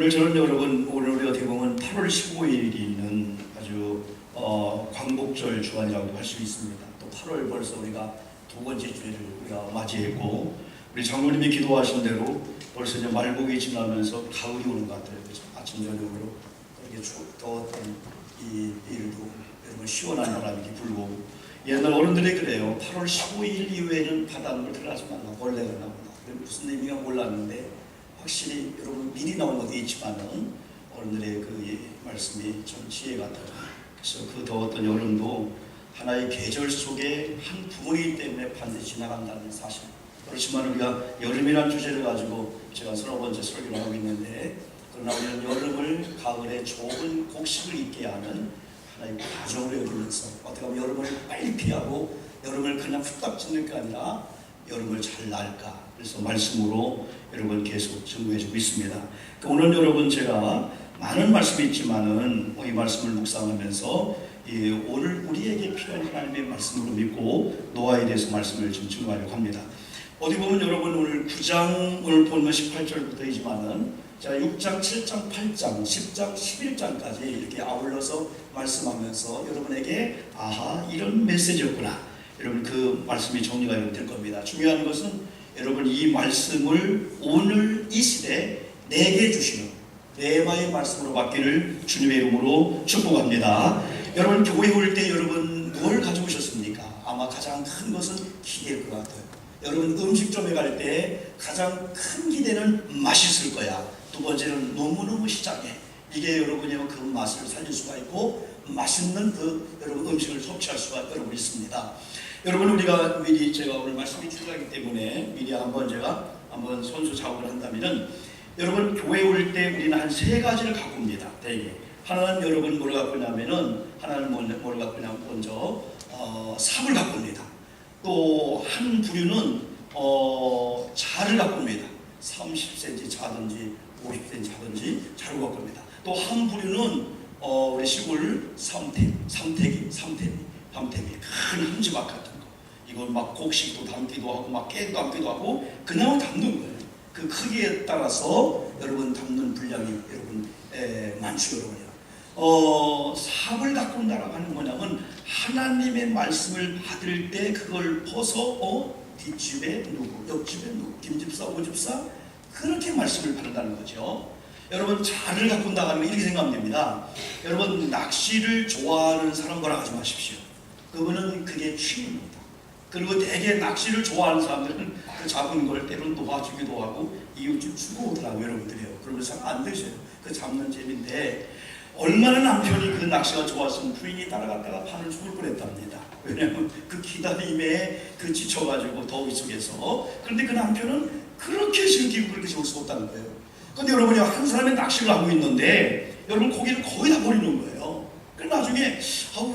오늘 저는 여러분, 오늘 우리 어떻게 보면 8월 15일이 아주 광복절 주간이라고 할 수 있습니다. 또 8월 벌써 우리가 두 번째 주일을 우리가 맞이했고, 우리 장로님이 기도하신 대로 벌써 이제 말복이 지나면서 가을이 오는 것 같아요. 그렇죠? 아침 저녁으로 그렇게 더웠던 이 일도 여러분 시원한 바람이 불고, 옛날 어른들이 그래요. 8월 15일 이후에는 바닷물 들어가지 말라, 벌레가 나온다. 무슨 의미가 몰랐는데 확실히 여러분 미리 나온 것도 있지만은 어른들의 그 말씀이 좀 지혜 같아요. 그래서 그 더웠던 여름도 하나의 계절 속에 한 부분이기 때문에 반드시 지나간다는 사실. 그렇지만 우리가 여름이라는 주제를 가지고 제가 서너 번째 설교를 하고 있는데, 그러나 우리는 여름을 가을에 좋은 곡식을 있게 하는 하나의 과정으로 여기면서 어떻게 보면 여름을 빨리 피하고 여름을 그냥 후딱 지낼 게 아니라 여름을 잘 날까. 그래서 말씀으로 여러분 계속 증거해주고 있습니다. 오늘 여러분 제가 많은 말씀이 있지만은 이 말씀을 묵상하면서 오늘 우리에게 필요한 하나님의 말씀으로 믿고 노아에 대해서 말씀을 좀 증거하려고 합니다. 어디 보면 여러분 오늘 9장 오늘 보면 18절부터이지만은 제가 6장, 7장, 8장, 10장, 11장까지 이렇게 아울러서 말씀하면서 여러분에게 아하 이런 메시지였구나. 여러분 그 말씀이 정리가 될 겁니다. 중요한 것은 여러분 이 말씀을 오늘 이 시대에 내게 주시는 레마의 말씀으로 받기를 주님의 이름으로 축복합니다. 여러분 교회 올 때 여러분 뭘 가져오셨습니까? 아마 가장 큰 것은 기대일 것 같아요. 여러분 음식점에 갈 때 가장 큰 기대는 맛있을 거야. 두 번째는 너무너무 시장해. 이게 여러분의 그 맛을 살릴 수가 있고 맛있는 그 여러분 음식을 섭취할 수가 여러분 있습니다. 여러분 우리가 미리 제가 오늘 말씀이 중요하기 때문에 미리 제가 한번 손수 작업을 한다면은 여러분 교회 올 때 우리는 한 세 가지를 갖고 옵니다. 대개 하나는 여러분 뭘 갖고 오냐면은 하나는 뭘 갖고 오냐면 먼저 삽을 갖고 옵니다. 또 한 부류는 자를 갖고 옵니다. 30cm 자든지 50cm 자든지 자를 갖고 옵니다. 또 한 부류는 우리 시골 삼태기 큰 함지박 같은 거. 이건 막 곡식도 담기도 하고 막 깨도 담기도 하고 그냥 담는 거예요. 그 크기에 따라서 여러분 담는 분량이 여러분 많죠 여러분이요. 삽을 갖고 온다라고 하는 뭐냐면 하나님의 말씀을 받을 때 그걸 퍼서 뒷집에 누구, 옆집에 누구, 김집사, 오집사 그렇게 말씀을 받는다는 거죠. 여러분 자를 갖고 온다고 하면 이렇게 생각하면 됩니다. 여러분 낚시를 좋아하는 사람 뭐라 하지 마십시오. 그분은 그게 취미입니다. 그리고 대개 낚시를 좋아하는 사람들은 그 잡은 걸 때로는 도와주기도 하고 이웃집 주고 오더라고요 여러분들이요. 그러면서 안 되셔요. 그 잡는 재미인데 얼마나 남편이 그 낚시가 좋았으면 부인이 따라갔다가 판을 죽을 뻔했답니다. 왜냐하면 그 기다림에 그 지쳐가지고 더위 속에서. 그런데 그 남편은 그렇게 즐기고 그렇게 좋을 수 없다는 거예요. 그런데 여러분이 한 사람이 낚시를 하고 있는데 여러분 고기를 거의 다 버리는 거예요. 그래서 나중에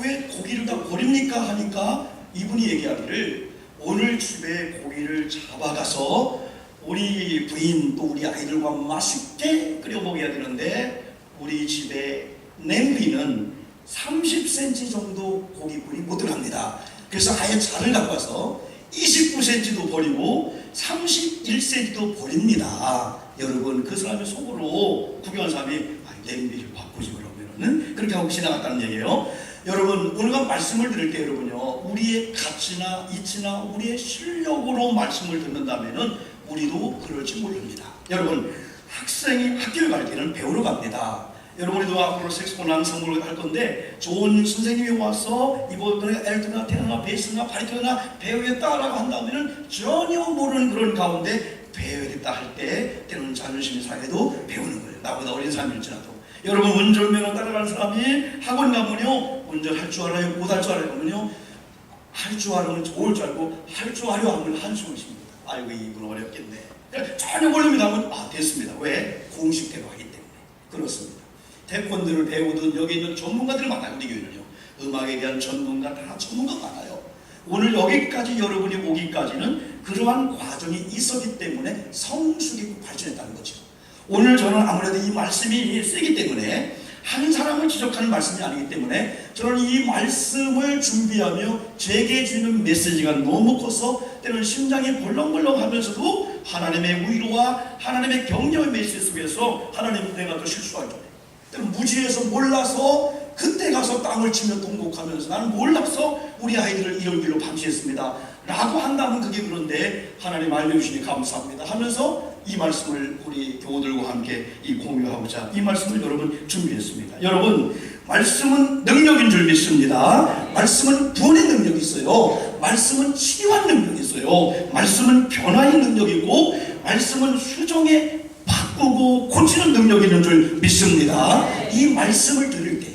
왜 고기를 다 버립니까 하니까 이분이 얘기하기를 오늘 집에 고기를 잡아가서 우리 부인 또 우리 아이들과 맛있게 끓여 먹어야 되는데 우리 집에 냄비는 30cm 정도 고기분이 못 들어갑니다. 그래서 아예 자를 갖고 와서 29cm도 버리고 31cm도 버립니다. 여러분 그 사람의 속으로 구경한 사람이 냄비를 바꾸지 그러면은 그렇게 하고 지나갔다는 얘기예요. 여러분 우리가 말씀을 들을 때 여러분요 우리의 가치나 이치나 우리의 실력으로 말씀을 듣는다면은 우리도 그럴지 모릅니다. 여러분 학생이 학교에 갈 때는 배우러 갑니다. 여러분 우리도 앞으로 색소폰 앙상블을 할 건데 좋은 선생님이 와서 이번에 엘트나 테너나 베이스나 바리톤이나 배우겠다라고 한다면은 전혀 모르는 그런 가운데 배우겠다 할 때 때로는 자존심이 상해도 배우는 거예요. 나보다 어린 사람일지라도. 여러분 운전면허 따라가는 사람이 학원 가면요 운전할 줄 알아요? 못할 줄 알아요? 그러면요 할 줄 알으면 좋을 줄 알고 할 줄 알려 하면 한숨을 쉽니다. 아이고 이분 어렵겠네. 전혀 모릅니다 하면 됐습니다. 왜? 공식대로 하기 때문에. 그렇습니다. 태권도를 배우든 여기 있는 전문가들이 많아요. 우리 교회는요 음악에 대한 전문가 다 전문가가 많아요. 오늘 여기까지 여러분이 오기까지는 그러한 과정이 있었기 때문에 성숙이 발전했다는 거죠. 오늘 저는 아무래도 이 말씀이 세기 때문에 한 사람을 지적하는 말씀이 아니기 때문에 저는 이 말씀을 준비하며 제게 주는 메시지가 너무 커서 때로는 심장이 벌렁벌렁 하면서도 하나님의 위로와 하나님의 격려의 메시지 속에서 하나님 내가 또 실수하기 전에 무지해서 몰라서 그때 가서 땅을 치며 통곡하면서 나는 몰라서 우리 아이들을 이런 길로 방치했습니다 라고 한다면 그게 그런데 하나님 알려주시니 감사합니다 하면서 이 말씀을 우리 교우들과 함께 공유하고자 이 말씀을 여러분 준비했습니다. 여러분, 말씀은 능력인 줄 믿습니다. 말씀은 구원의 능력이 있어요. 말씀은 치유한 능력이 있어요. 말씀은 변화의 능력이고 말씀은 수정에 바꾸고 고치는 능력이 있는 줄 믿습니다. 이 말씀을 들을 때,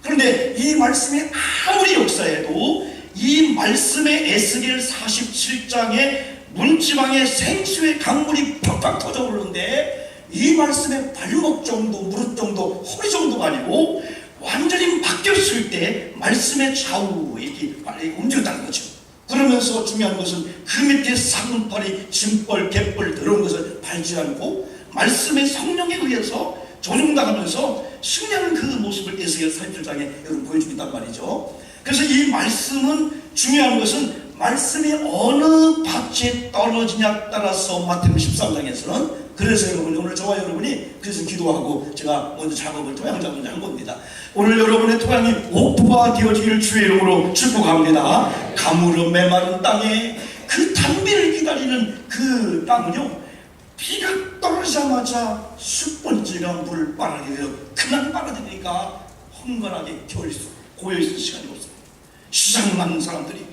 그런데 이 말씀이 아무리 역사해도 이 말씀의 에스겔 47장에 문지방에 생수의 강물이 팍팍 터져 오르는데 이 말씀의 발목 정도, 무릎 정도, 허리 정도가 아니고 완전히 맡겼을 때 말씀의 좌우 이렇게 움직였다는 거죠. 그러면서 중요한 것은 그 밑에 사문팔이 짐벌, 갯벌 더러운 것을 밟지 않고 말씀의 성령에 의해서 조종당하면서 승리하는 그 모습을 에스겔 47장에 여러분 보여주겠단 말이죠. 그래서 이 말씀은 중요한 것은 말씀이 어느 밭에 떨어지냐에 따라서 마태복음 13장에서는 그래서 여러분 오늘 저와 여러분이 그래서 기도하고 제가 먼저 작업을 토양 작업을 한 겁니다. 오늘 여러분의 토양이 옥토가 되어지기를 주의 이름으로 축복합니다. 가물어 메마른 땅에 그 단비를 기다리는 그 땅은요 비가 떨어지자마자 숯번지가 물을 빨아들여 그냥 빨아들이니까 헝건하게 고여있을 시간이 없어요. 시장 많은 사람들이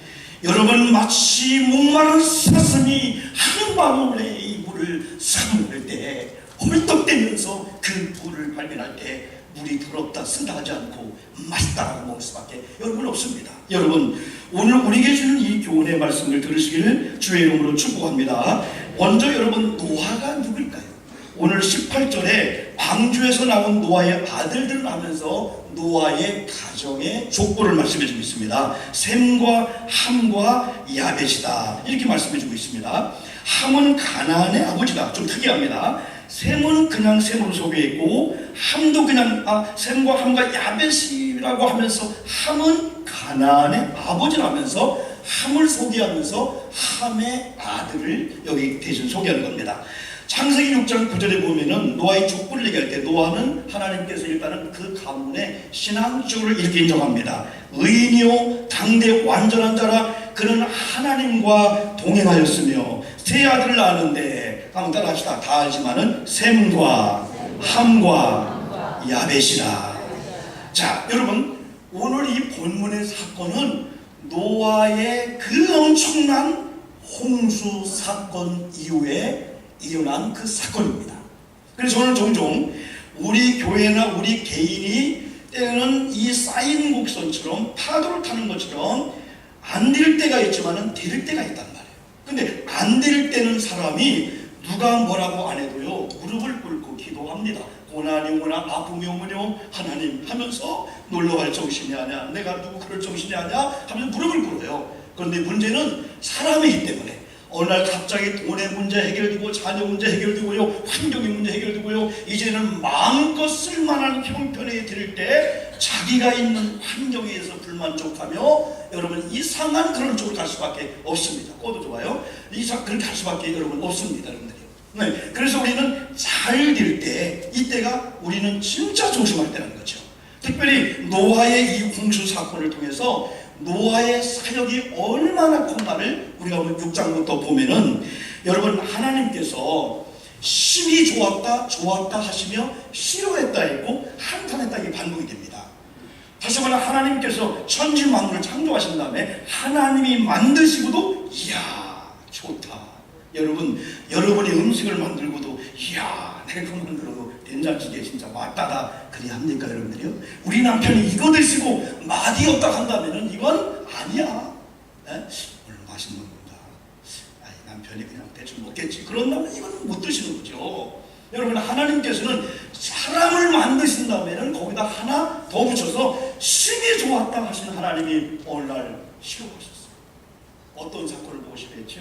여러분 마치 목마른 사슴이 한밤에 이 물을 사먹을 때 헐떡대면서 그 물을 발견할 때 물이 더럽다 쓰다 하지 않고 맛있다라고 먹을 수밖에 여러분 없습니다. 여러분 오늘 우리에게 주는 이 교훈의 말씀을 들으시기를 주의 이름으로 축복합니다. 먼저 여러분 노아가 누구일까요? 오늘 18절에 방주에서 나온 노아의 아들들을 하면서 노아의 가정의 족보를 말씀해주고 있습니다. 셈과 함과 야벳이다 이렇게 말씀해주고 있습니다. 함은 가나안의 아버지다. 좀 특이합니다. 셈은 그냥 셈으로 소개했고 함도 그냥 셈과 함과 야벳이라고 하면서 함은 가나안의 아버지라면서 함을 소개하면서 함의 아들을 여기 대신 소개하는 겁니다. 창세기 6장 9절에 보면은 노아의 족보를 얘기할 때 노아는 하나님께서 일단은 그 가문의 신앙적으로 이렇게 인정합니다. 의인이요 당대 완전한 자라 그는 하나님과 동행하였으며 세 아들을 낳았는데 한번 따라합시다. 다 알지만은 셈과 함과 야벳이라. 자 여러분 오늘 이 본문의 사건은 노아의 그 엄청난 홍수 사건 이후에 일어난 그 사건입니다. 그래서 저는 종종 우리 교회나 우리 개인이 때는 이 쌓인 곡선처럼 파도를 타는 것처럼 안 될 때가 있지만은 될 때가 있단 말이에요. 근데 안 될 때는 사람이 누가 뭐라고 안 해도요 무릎을 꿇고 기도합니다. 고난이 오거나 아픔이 오면요 하나님 하면서 놀러갈 정신이 아냐, 내가 누구 그럴 정신이 아냐 하면서 무릎을 꿇어요. 그런데 문제는 사람이기 때문에 어느 날 갑자기 돈의 문제 해결되고 자녀 문제 해결되고요 환경의 문제 해결되고요 이제는 마음껏 쓸만한 형편에 들 때 자기가 있는 환경에 의해서 불만족하며 여러분 이상한 그런 쪽으로 갈 수밖에 없습니다. 꼬도 좋아요. 그렇게 갈 수밖에 여러분 없습니다. 여러분들이. 네, 그래서 우리는 잘 될 때 이때가 우리는 진짜 조심할 때라는 거죠. 특별히 노아의 이 홍수 사건을 통해서 노아의 사역이 얼마나 컸나를 우리가 6장부터 보면은 여러분 하나님께서 심히 좋았다 하시며 싫어했다 했고 한탄했다 이게 반복이 됩니다. 다시 말해 하나님께서 천지 만물을 창조하신 다음에 하나님이 만드시고도 이야 좋다. 여러분이 음식을 만들고도 이야 내가 만들어도 된장찌개 진짜 맛다다 그리 합니까 여러분들이요? 우리 남편이 이거 드시고 맛이 없다 한다면은 이건 아니야. 오늘 맛있는 건가? 남편이 그냥 대충 먹겠지. 그런다면 이건 못 드시는 거죠. 여러분 하나님께서는 사람을 만드신다면은 거기다 하나 더 붙여서 심히 좋았다 하시는 하나님이 오늘날 싫어하셨어요. 어떤 사건을 보고 싶었죠?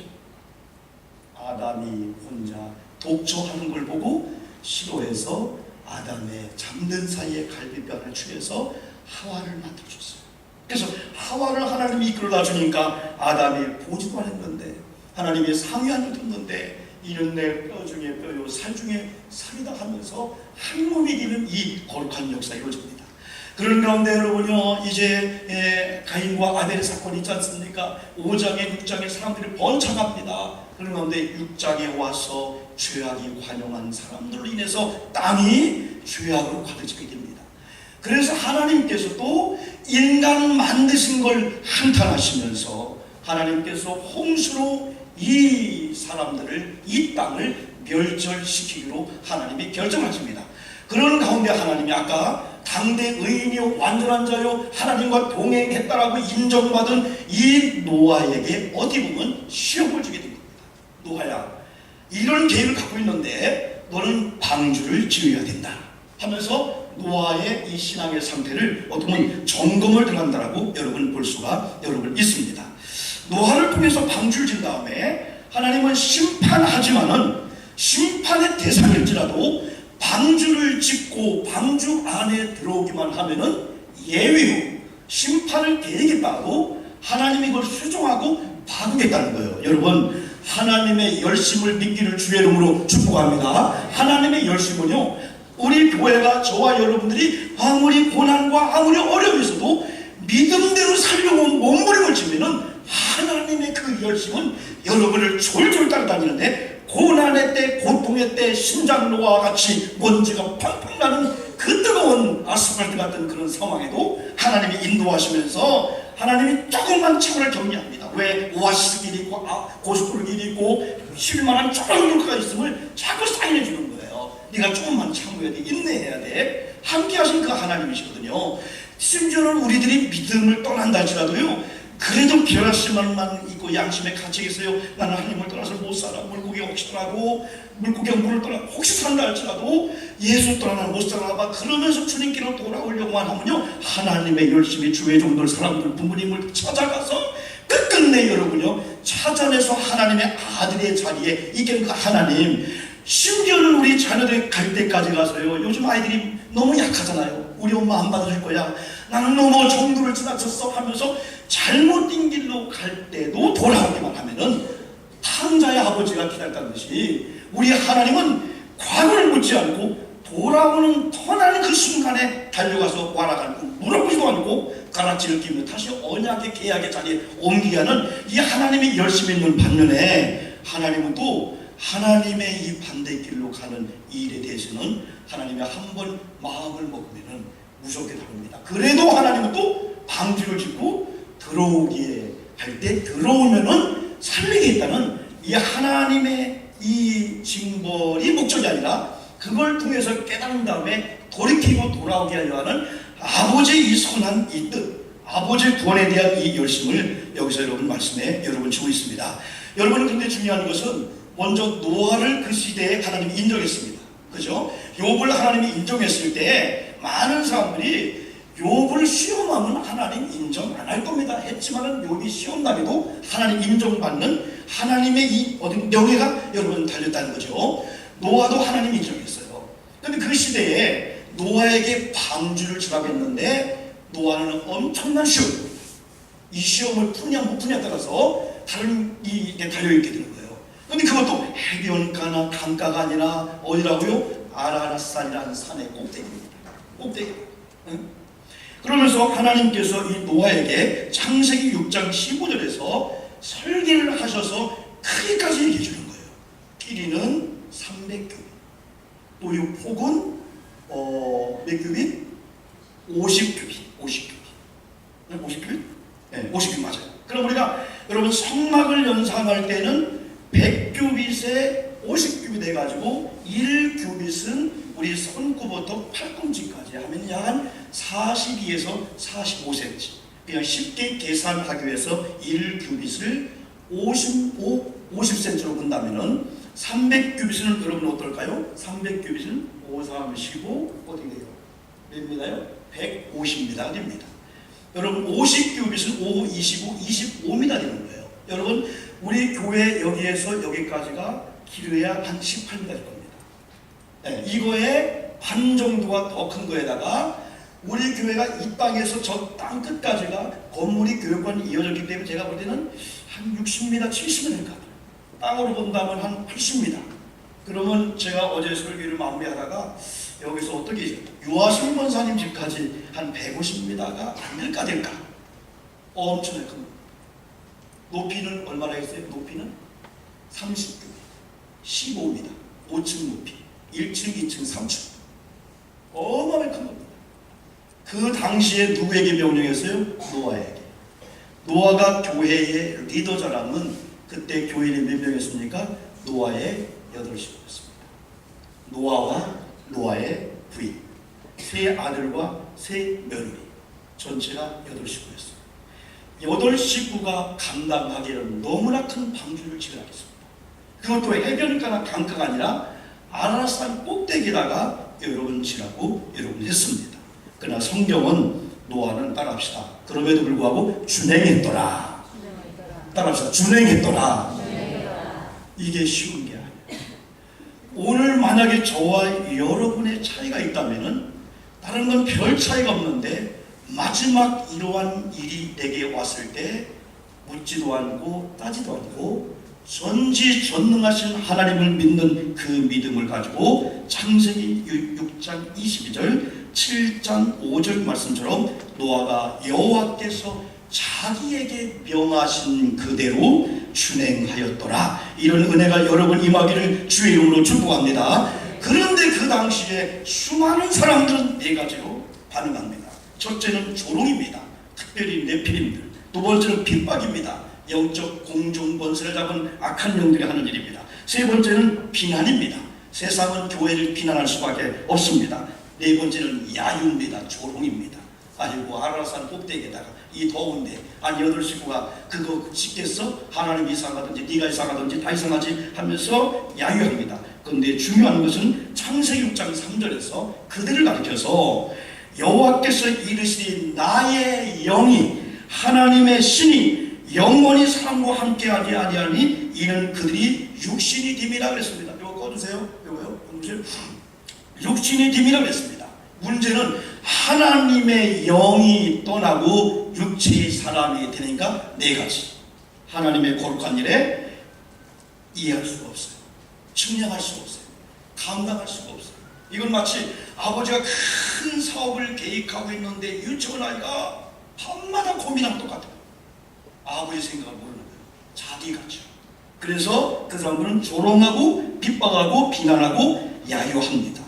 아담이 혼자 독초하는 걸 보고 싫어해서 아담의 잠든 사이에 갈비뼈를 취해서 하와를 만들어줬어요. 그래서 하와를 하나님이 이끌어다 주니까 아담이 보지도 않았는데 하나님이 상위 안을 뒀는데 이는 내 뼈 중에 뼈요 살 중에 살이다 하면서 한 몸이 되는 이 거룩한 역사가 이루어집니다. 그런 가운데 여러분요, 이제 가인과 아벨의 사건이 있지 않습니까? 5장에 6장에 사람들이 번창합니다. 그런 가운데 6장에 와서 죄악이 관영한 사람들로 인해서 땅이 죄악으로 가득지게 됩니다. 그래서 하나님께서 또 인간 만드신 걸 한탄하시면서 하나님께서 홍수로 이 사람들을, 이 땅을 멸절시키기로 하나님이 결정하십니다. 그런 가운데 하나님이 아까 당대 의인이요 완전한 자요 하나님과 동행했다라고 인정받은 이 노아에게 어디 보면 시험을 주게 됩니다. 노아야, 이런 계획을 갖고 있는데 너는 방주를 지어야 된다 하면서 노아의 이 신앙의 상태를 어떻게 보면 점검을 들어간다라고 여러분 볼 수가 있습니다. 노아를 통해서 방주를 지은 다음에 하나님은 심판하지만은 심판의 대상일지라도 방주를 짓고 방주 안에 들어오기만 하면은 예외로 심판을 계획했다고 하나님이 그걸 수정하고 바꾸겠다는 거예요. 여러분, 하나님의 열심을 믿기를 주의 이름으로 축복합니다. 하나님의 열심은요, 우리 교회가 저와 여러분들이 아무리 고난과 아무리 어려움이 있어도 믿음대로 살려고 몸부림을 치면은 하나님의 그 열심은 여러분을 졸졸 따라다니는데, 고난의 때, 고통의 때 심장로와 같이 먼지가 펑펑 나는 그 뜨거운 아스팔트 같은 그런 상황에도 하나님이 인도하시면서 하나님이 조금만 차고를 격려합니다. 왜? 오아시스 길이 있고 고속도로 길이 있고 쉴만한 조그만 길가 있음을 자꾸 사인해 주는 거예요. 네가 조금만 참아야 돼, 인내해야 돼. 함께 하신 그 하나님이시거든요. 심지어는 우리들이 믿음을 떠난다 할지라도요, 그래도 변화심만 있고 양심의 가책이 있어요. 나는 하나님을 떠나서 못 살아. 물고기 혹시 떠나고 물고기가 물을 떠나 혹시 산다 할지라도 예수 떠나 못 살아봐. 그러면서 주님께로 돌아오려고만 하면요, 하나님의 열심히 주의 종들 사람들 부모님을 찾아가서 끝끝내 여러분요 찾아내서 하나님의 아들의 자리에 이게 그 하나님, 심지어는 우리 자녀들 갈 때까지 가서요, 요즘 아이들이 너무 약하잖아요. 우리 엄마 안 받아줄 거야, 나는 너무 정도를 지나쳤어 하면서 잘못된 길로 갈 때도 돌아오기만 하면은 탕자의 아버지가 기다렸다는 듯이 우리 하나님은 과거를 묻지 않고 돌아오는 터나는 그 순간에 달려가서 와라가고 물어보지도 않고 가라지를 끼며 다시 언약의 계약의 자리에 옮기게 하는 이 하나님의 열심히 있는 반면에, 하나님은 또 하나님의 이 반대 길로 가는 이 일에 대해서는 하나님이 한번 마음을 먹으면은 무섭게 다릅니다. 그래도 하나님은 또 방주를 짓고 들어오기에 할 때 들어오면은 살리겠다는 이 하나님의 이 징벌이 목적이 아니라 그걸 통해서 깨달은 다음에 돌이키고 돌아오게 하려 하는 아버지의 이 선한 이 뜻, 아버지의 구원에 대한 이 열심을 여기서 여러분 말씀에 여러분 주고 있습니다. 여러분, 근데 중요한 것은 먼저 노아를 그 시대에 하나님이 인정했습니다. 그죠? 욥을 하나님이 인정했을 때 많은 사람들이 욥을 시험하면 하나님 인정 안 할 겁니다 했지만은, 욥이 시험 날에도 하나님 인정받는 하나님의 이 어떤 명예가 여러분 달렸다는 거죠. 노아도 하나님 인정했어요. 근데 그 시대에 노아에게 방주를 주라고 했는데 노아는 엄청난 시험, 이 시험을 푸냐 못 푸냐에 따라서 다른 이게 달려있게 되는 거예요. 근데 그것도 해변가나 강가가 아니라 어디라고요? 아라라산이라는 산의 꼭대기입니다. 꼭대기. 응? 그러면서 하나님께서 이 노아에게 창세기 6장 15절에서 설계를 하셔서 크기까지 얘기해 주는 거예요. 길이는 300규빗, 또 이 폭은 몇 규빗? 50규빗. 50규빗? 네, 50규빗 맞아요. 그럼 우리가 여러분 성막을 연상할 때는 100규빗에 50규빗 해가지고 1규빗은 우리 손구부터 팔꿈치까지 하면 약 한 42에서 45cm. 그냥 쉽게 계산하기 위해서 1규빗을 50cm로 본다면은 300규빗은 여러분 어떨까요? 300규빗은 5, 3, 15 어떻게 돼요? 몇 미터요? 150m 됩니다. 여러분 50규빗은 5, 25, 25m 되는 거예요. 여러분 우리 교회 여기에서 여기까지가 길어야 한 18m 될 겁니다. 네, 이거에 반 정도가 더 큰 거에다가 우리 교회가 이 땅에서 저 땅 끝까지가 건물이 교육관이 이어졌기 때문에 제가 볼 때는 한 60m, 70m 될 것 같아요. 땅으로 본다면 한 80m. 그러면 제가 어제 설교를 마무리하다가 여기서 어떻게 유아신 권사님 집까지 한 150m가 안 될까 될까? 엄청나게 큰 겁니다. 높이는 얼마나 했어요? 높이는 30m, 15m, 5층 높이, 1층, 2층, 3층. 어마어마하게 큰 겁니다. 그 당시에 누구에게 명령했어요? 노아에게. 노아가 교회의 리더자라면 그때 교인이 몇 명이었습니까? 노아의 8식구였습니다. 노아와 노아의 부인, 세 아들과 세 며느리, 전체가 8식구였습니다. 8식구가 감당하기에는 너무나 큰 방주를 지어야겠습니다. 그것도 해변가나 강가가 아니라 아라산 꼭대기에다가 여러분 지라고 여러분 했습니다. 그러나 성경은 노아는 따라합시다. 그럼에도 불구하고 준행했더라. 따라합시다. 준행했더라. 이게 쉬운 게 아니에요. 오늘 만약에 저와 여러분의 차이가 있다면은 다른 건 별 차이가 없는데 마지막 이러한 일이 내게 왔을 때 묻지도 않고 따지도 않고 전지전능하신 하나님을 믿는 그 믿음을 가지고 창세기 6장 22절 7장 5절 말씀처럼 노아가 여호와께서 자기에게 명하신 그대로 준행하였더라. 이런 은혜가 여러분 임하기를 주의 이름으로 축복합니다. 그런데 그 당시에 수많은 사람들은 네 가지로 반응합니다. 첫째는 조롱입니다. 특별히 네피림들. 두 번째는 핍박입니다. 영적 공중권세를 잡은 악한 영들이 하는 일입니다. 세 번째는 비난입니다. 세상은 교회를 비난할 수밖에 없습니다. 네 번째는 야유입니다. 조롱입니다. 아이고 아라산 꼭대기에다가 이 더운데 아니 8식구가 그거 짓겠어? 하나님 이상하든지 네가 이상하든지 다 이상하지 하면서 야유합니다. 그런데 중요한 것은 창세기 6장 3절에서 그들을 가르쳐서 여호와께서 이르시니 나의 영이 하나님의 신이 영원히 사람과 함께하지 아니하니 이는 그들이 육신이 됨이라 그랬습니다. 이거 꺼주세요. 이거요. 육신이 됨이라 그랬습니다. 문제는 하나님의 영이 떠나고 육체의 사람이 되니까 네 가지. 하나님의 거룩한 일에 이해할 수가 없어요. 측량할 수가 없어요. 감당할 수가 없어요. 이건 마치 아버지가 큰 사업을 계획하고 있는데 유치원 아이가 밤마다 고민하는 똑같아요. 아버지 생각을 모르는 거예요. 자기같이. 그래서 그 사람들은 조롱하고 핍박하고 비난하고 야유합니다.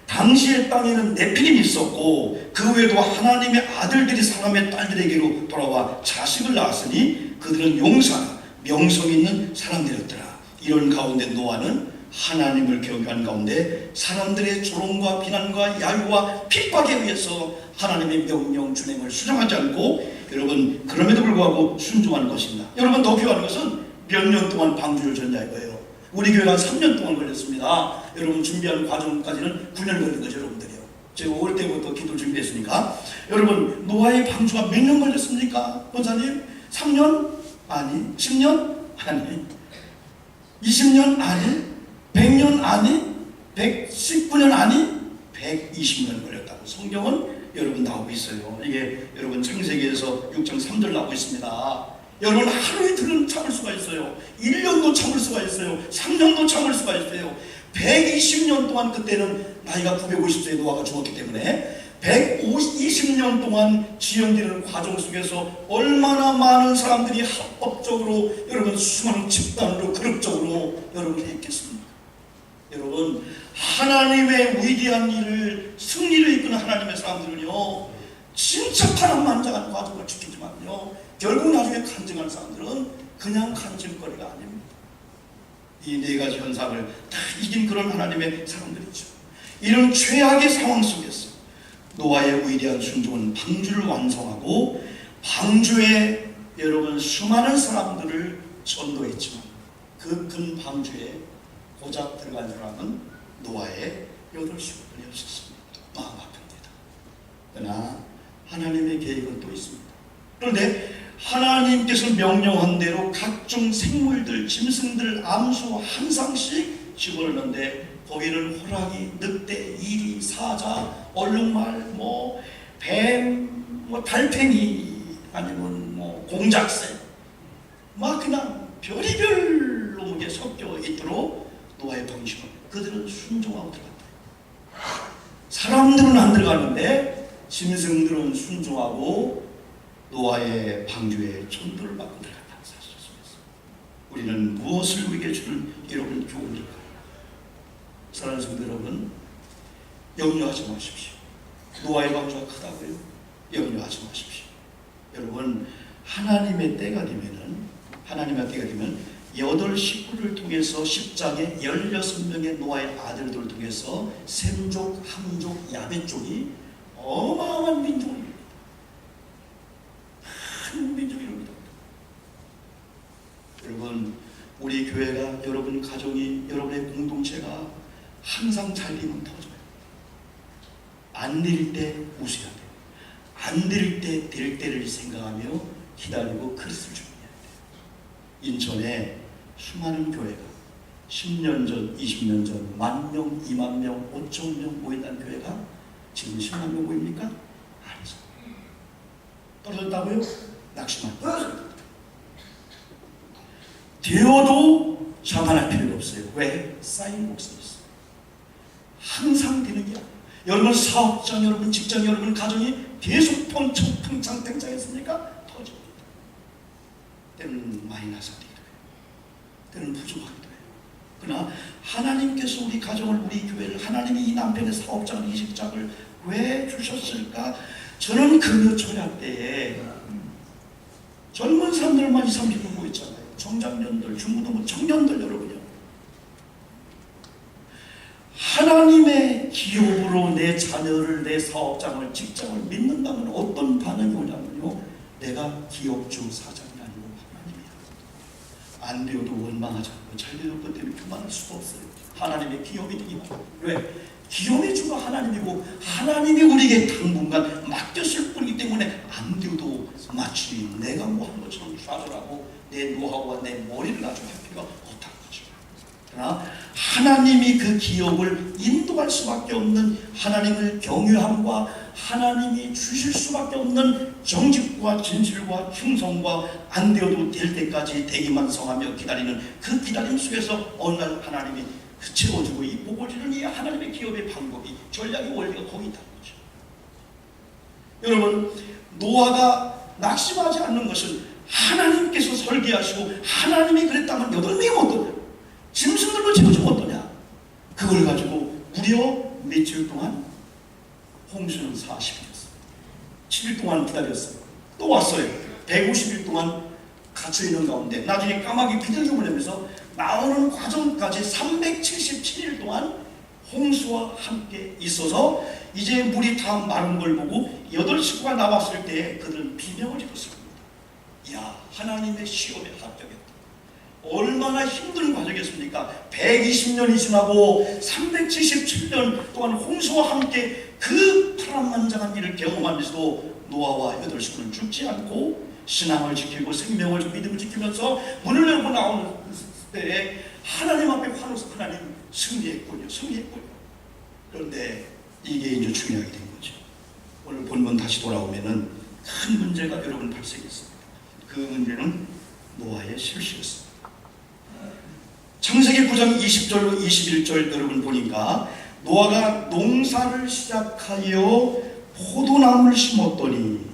당시의 땅에는 네피림이 있었고 그 외에도 하나님의 아들들이 사람의 딸들에게로 돌아와 자식을 낳았으니 그들은 용사나 명성 있는 사람들이었더라. 이런 가운데 노아는 하나님을 경외한 가운데 사람들의 조롱과 비난과 야유와 핍박에 의해서 하나님의 명령 준행을 수정하지 않고 여러분 그럼에도 불구하고 순종하는 것입니다. 여러분 더 필요한 것은 몇 년 동안 방주를 졌냐 이거예요. 우리 교회가 3년 동안 걸렸습니다. 여러분 준비하는 과정까지는 9년 걸린 거죠. 여러분들이요. 제가 5월 때부터 기도 준비했으니까 여러분 노아의 방주가 몇 년 걸렸습니까? 권사님 3년? 아니 10년? 아니 20년? 아니 100년? 아니 119년? 아니 120년 걸렸다고 성경은 여러분 나오고 있어요. 이게 여러분 창세기에서 6장 3절 나오고 있습니다. 여러분 하루 이틀은 참을 수가 있어요. 1년도 참을 수가 있어요. 3년도 참을 수가 있어요. 120년 동안 그때는 나이가 950세에 노아가 죽었기 때문에 120년 동안 지연되는 과정 속에서 얼마나 많은 사람들이 합법적으로 여러분 수많은 집단으로 그룹적으로 여러분 했겠습니까? 여러분 하나님의 위대한 일을 승리를 이끄는 하나님의 사람들은요 진짜 파란만장한 과정을 지키지만요 결국 나중에 간증하는 사람들은 그냥 간증거리가 아닙니다. 이 네 가지 현상을 다 이긴 그런 하나님의 사람들이죠. 이런 최악의 상황 속에서 노아의 위대한 순종은 방주를 완성하고 방주에 여러분 수많은 사람들을 전도했지만 그 큰 방주에 고작 들어간 사람은 노아의 8식구뿐이었습니다. 마음 아픕니다. 그러나 하나님의 계획은 또 있습니다. 그런데 하나님께서 명령한 대로 각종 생물들, 짐승들, 암수 한 쌍씩 집어넣는데 거기는 호랑이, 늑대, 이리, 사자, 얼룩말, 뱀, 달팽이, 아니면 공작새, 막 그냥 별의별 놈의 섞여 있도록 노아의 방식은 그들은 순종하고 들어갔다. 사람들은 안 들어가는데 짐승들은 순종하고 노아의 방주에 전도를 받고 들어갔다는 사실 속에서 우리는 무엇을 우리에게 주는 여러분 교훈일까요? 사랑하는 성도 여러분, 염려하지 마십시오. 노아의 방주가 크다고요? 염려하지 마십시오. 여러분, 하나님의 때가 되면 8 식구를 통해서 10장에 16명의 노아의 아들들을 통해서 셈족, 함족, 야벳족이 어마어마한 민족을 이룹니다. 큰 민족이 이룹니다. 여러분, 우리 교회가, 여러분 가정이, 여러분의 공동체가 항상 잘 되면 터져요. 안 될 때 웃어야 돼요. 안 될 때 될 때를 생각하며 기다리고 그릇을 준비해야 돼요. 인천에 수많은 교회가 10년 전, 20년 전 10,000명, 20,000명, 5,000명 모였다는 교회가 지금 10만 명 모입니까? 아니죠. 떨어졌다고요? 낙심한 되어도 자만할 필요가 없어요. 왜? 쌓인 목숨이 있어요. 항상 되는 게 아니에요. 여러분 사업장, 여러분 직장, 여러분 가정이 계속 팽창했습니까? 터집니다. 때는 마이너스가 되기도 해요. 때는 부족하기도 해요. 그러나 하나님께서 우리 가정을, 우리 교회를, 하나님이 이 남편의 사업장을, 이 직장을 왜 주셨을까? 저는 그 초약 때에 젊은 사람들만 20, 30명 모였잖아요. 청장년들, 중고등부 청년들 여러분요. 하나님의 기업으로 내 자녀를, 내 사업장을, 직장을 믿는다면 어떤 반응이 오냐면요, 내가 기업주 사장이 아니고 하나님이야. 안 되어도 원망하지 않고 잘 되는 것 때문에 그만할 수가 없어요. 하나님의 기업이 되기만. 왜? 기업의 주가 하나님이고 하나님이 우리에게 당분간 맡겼을 뿐이기 때문에 안 되어도 마치 내가 뭐 한 것처럼 좌절하고 내 노하우와 내 머리를 가지고 할 필요가 없다는 거죠. 그러나 하나님이 그 기업을 인도할 수밖에 없는, 하나님을 경외함과 하나님이 주실 수밖에 없는 정직과 진실과 충성과 안 되어도 될 때까지 대기만성하며 기다리는 그 기다림 속에서 어느 날 하나님이 채워주고 이 뽑아주는 이 하나님의 기업의 방법이, 전략의 원리가 거기 있다는 거죠. 여러분, 노아가 낙심하지 않는 것은 하나님께서 설계하시고 하나님이 그랬다면 8명이 어떠냐, 짐승들로 채워주면 어떠냐, 그걸 가지고 무려 며칠 동안, 홍수는 40일이었어요. 7일 동안 기다렸어요. 또 왔어요. 150일 동안 갇혀있는 가운데 나중에 까마귀 비둘기 보내면서 나오는 과정까지 377일 동안 홍수와 함께 있어서 이제 물이 다 마른 걸 보고 8식구가 나왔을 때 그들은 비명을 질렀습니다. 야, 하나님의 시험에 합격했다. 얼마나 힘든 과정이었습니까? 120년이 지나고 377년 동안 홍수와 함께 그 파란만장한 일을 경험하면서도 노아와 8식구는 죽지 않고 신앙을 지키고 생명을, 믿음을 지키면서 문을 열고 나오는 때에 하나님 앞에 환호해서 하나님 승리했군요. 그런데 이게 이제 중요하게 된 거죠. 오늘 본문 다시 돌아오면은 큰 문제가 여러분 발생했습니다. 그 문제는 노아의 실수였습니다. 창세기 9장 20절로 21절 여러분 보니까 노아가 농사를 시작하여 포도나무를 심었더니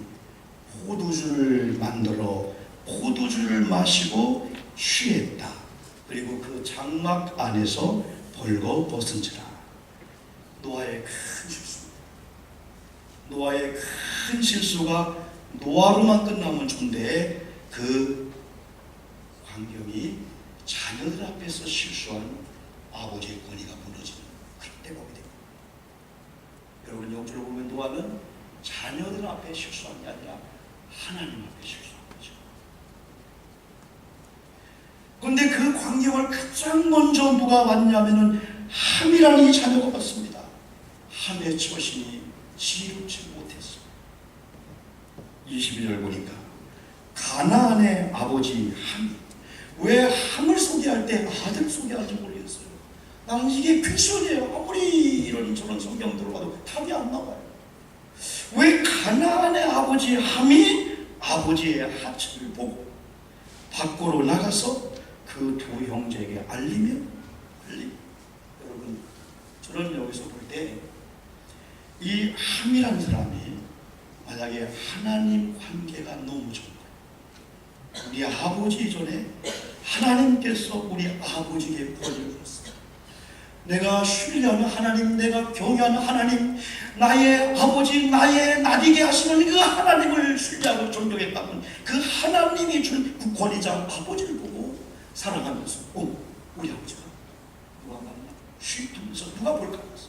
포도주를 만들어 포도주를 마시고 취했다. 그리고 그 장막 안에서 벌거벗은지라. 노아의 큰 실수입니다. 노아의 큰 실수가 노아로만 끝나면 좋은데 그 광경이 자녀들 앞에서 실수한 아버지의 권위가 무너지는 그때 보게 됩니다. 여러분 영적으로 보면 노아는 자녀들 앞에 실수한 게 아니라 하나님 앞에 실수한 거죠. 그런데 그 광경을 가장 먼저 누가 왔냐면은 함이라는 이 자녀가 왔습니다. 함의 처신이 지혜롭지 못했어. 22절 보니까 가나안의 아버지 함이, 왜 함을 소개할 때 아들 소개하는지 모르겠어요. 나는 이게 퀘션이에요. 아무리 이런 저런 성경 들어봐도 답이 안 나와요. 왜 가나안의 아버지 함이 아버지의 하체를 보고 밖으로 나가서 그 두 형제에게 알리면 여러분, 저는 여기서 볼 때 이 함이라는 사람이 만약에 하나님 관계가 너무 좋은 거예요. 우리 아버지 이전에 하나님께서 우리 아버지에게 권위를 줬어요. 내가 신뢰하는 하나님, 내가 경외하는 하나님, 나의 아버지, 나의 나리게 하시는 그 하나님을 신뢰하고 존경했다면 그 하나님이 준 그 권위자 아버지를 보고 살아가면서 우리 아버지가 누가 만나 쉬면서 누가 볼까 해서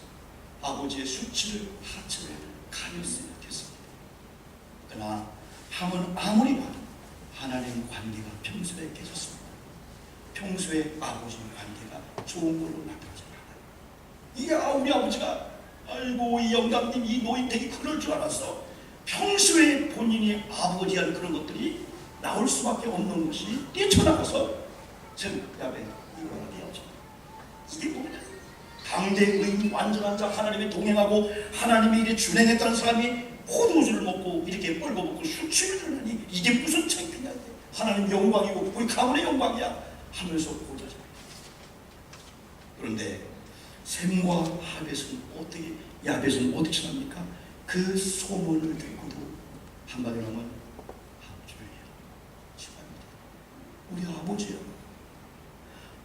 아버지의 수치를 하체를 가렸어야 됐습니다. 그러나 함은 아무리 봐도 하나님 관계가 평소에 깨졌습니다. 평소에 아버지 관계가 좋은 걸로 나타나지 않아요. 이게 우리 아버지가 아이고 이 영감님 이 노인댁이 그럴 줄 알았어. 평소에 본인이 아버지한 그런 것들이 나올 수밖에 없는 것이 뛰쳐나가서 야베 이거는 내 아버지. 이게 뭐냐? 당대의 완전한 자 하나님이 동행하고 하나님이 이렇게 준행했다는 사람이 포도주를 먹고 이렇게 뻘거먹고 수치를 하니 이게 무슨 창피냐? 하나님 영광이고 우리 가문의 영광이야 하면서 보자잖아요. 그런데 셈과 야벳은 어떻게 지납니까? 그 소문을 듣고도 한마디로 하면 우리 아버지야.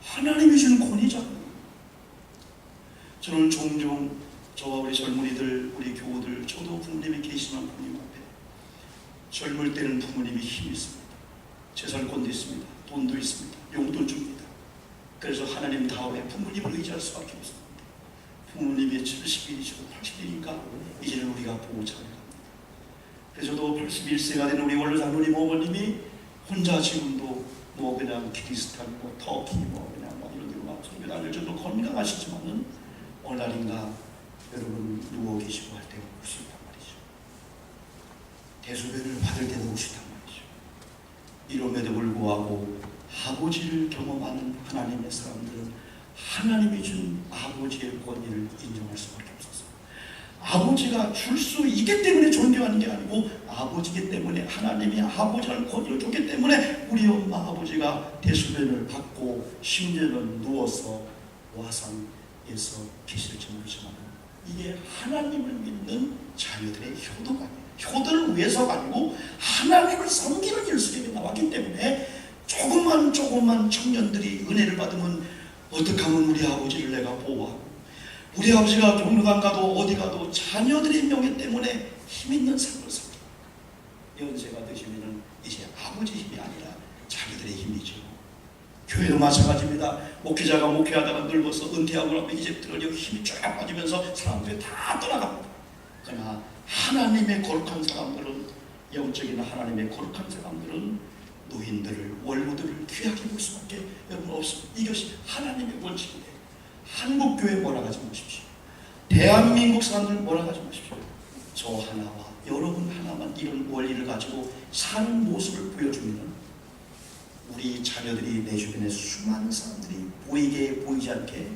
하나님이 준 권위잖아요. 저는 종종 저와 우리 젊은이들, 우리 교우들, 저도 부모님이 계시지만 부모님 앞에 젊을 때는 부모님이 힘이 있습니다. 재산권도 있습니다. 돈도 있습니다. 용돈 줍니다. 그래서 하나님 다음에 부모님을 의지할 수밖에 없습니다. 부모님이 70일이시고 80일이니까 이제는 우리가 보호자를 합니다. 그래서 저도 81세가 된 우리 원로 장로님 어머님이 혼자 지금도 그냥 키르기스탄, 터키, 그냥 이런 데로 막 설교 다닐 정도로 건강하시지만은 어느 날인가 여러분 누워 계시고 할 때 우시단 말이죠. 대소변을 받을 때도 우시단 말이죠. 이럼에도 불구하고 아버지를 경험하는 하나님의 사람들은 하나님이 준 아버지의 권위를 인정할 수밖에 없었어요. 아버지가 줄 수 있기 때문에 존경하는 게 아니고 아버지기 때문에 하나님이 아버지라는 권위를 줬기 때문에 우리 엄마 아버지가 대소변을 받고 심지어는 누워서 와상에서 계실지 모르지만 이게 하나님을 믿는 자녀들의 효도가 아니에요. 효도를 위해서가 아니고 하나님을 섬기는 일 속에 나왔기 때문에 조금만 청년들이 은혜를 받으면 어떻게 하면 우리 아버지를 내가 보호하고 우리 아버지가 경로당 가도 어디 가도 자녀들의 명예 때문에 힘있는 삶을 삽니다. 연세가 드시면 이제 아버지 힘이 아니라 자기들의 힘이죠. 교회도 마찬가지입니다. 목회자가 목회하다가 늙어서 은퇴하고 나면 이제 들어려 힘이 쫙 빠지면서 사람들이 다 떠나갑니다. 그러나 하나님의 거룩한 사람들은 영적인 하나님의 거룩한 사람들은 노인들을 원로들을 귀하게 볼 수밖에 여러분 없습니다. 이것이 하나님의 원칙이에요. 한국교회 몰아가지 마십시오. 대한민국 사람들 몰아가지 마십시오. 저 하나와 여러분 하나만 이런 원리를 가지고 사는 모습을 보여주면 우리 자녀들이 내 주변에 수많은 사람들이 보이지 않게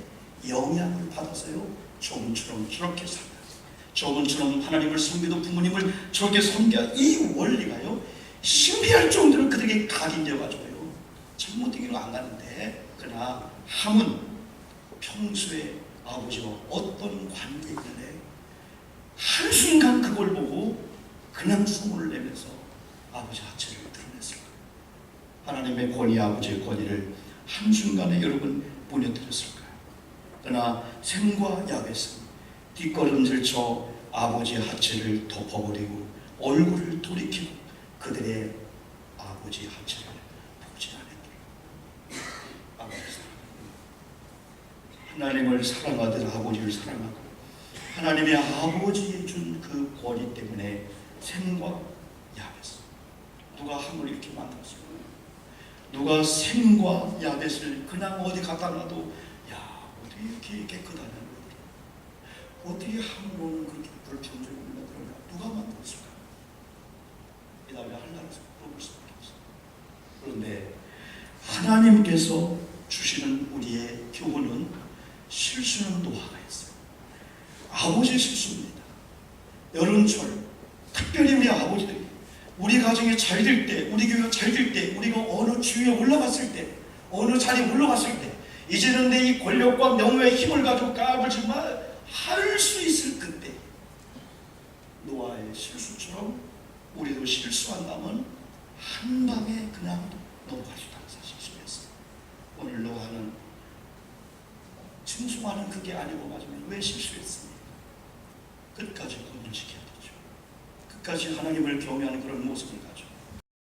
영향을 받아서요 저분처럼 저렇게 살아요. 저분처럼 하나님을 섬기도 부모님을 저렇게 섬겨 이 원리가요 신비할 정도로 그들에게 각인되어가지고요 잘못되기로 안 가는데 그러나 함은 평소에 아버지와 어떤 관계이길래 한순간 그걸 보고 그냥 소문을 내면서 아버지 하체를 드러냈을까? 하나님의 권위, 아버지의 권위를 한순간에 여러분 무너뜨렸을까요? 그러나 셈과 야벳은 뒷걸음질 쳐 아버지의 하체를 덮어버리고 얼굴을 돌이키고 그들의 아버지의 하체를 보지 않았더라. 아버지 하나님을 사랑하듯 아버지를 사랑하고 하나님의 아버지에 준 그 권위 때문에 셈과 야벳 누가 함을 이렇게 만들었어요? 누가 셈과 야벳을 그냥 어디 갖다 놔도 야 어떻게 이렇게 깨끗하냐 어떻게 함으로는 그렇게 불평적으로 만들었냐 누가 만들었을까? 이 다음에 하나님께서 물어볼 수밖에 없어요. 그런데 하나님께서 주시는 우리의 교훈은 실수는 노화가 있어요. 아버지의 실수입니다. 여름철 특별히 우리 아버지들이 우리 가정이 잘 될 때 우리 교회가 잘 될 때 우리가 어느 주위에 올라갔을 때 어느 자리에 물러갔을 때 이제는 내 이 권력과 명예의 힘을 가지고 까불지 할 수 있을 그때 노아의 실수처럼 우리도 실수한다면 한 방에 그냥 넘어갈 수 있다는 사실이었어요. 오늘 노아는 증송하는 그게 아니고 맞으면 왜 실수했습니까? 끝까지 법을 지켜야 되죠. 끝까지 하나님을 경외하는 그런 모습을 가지고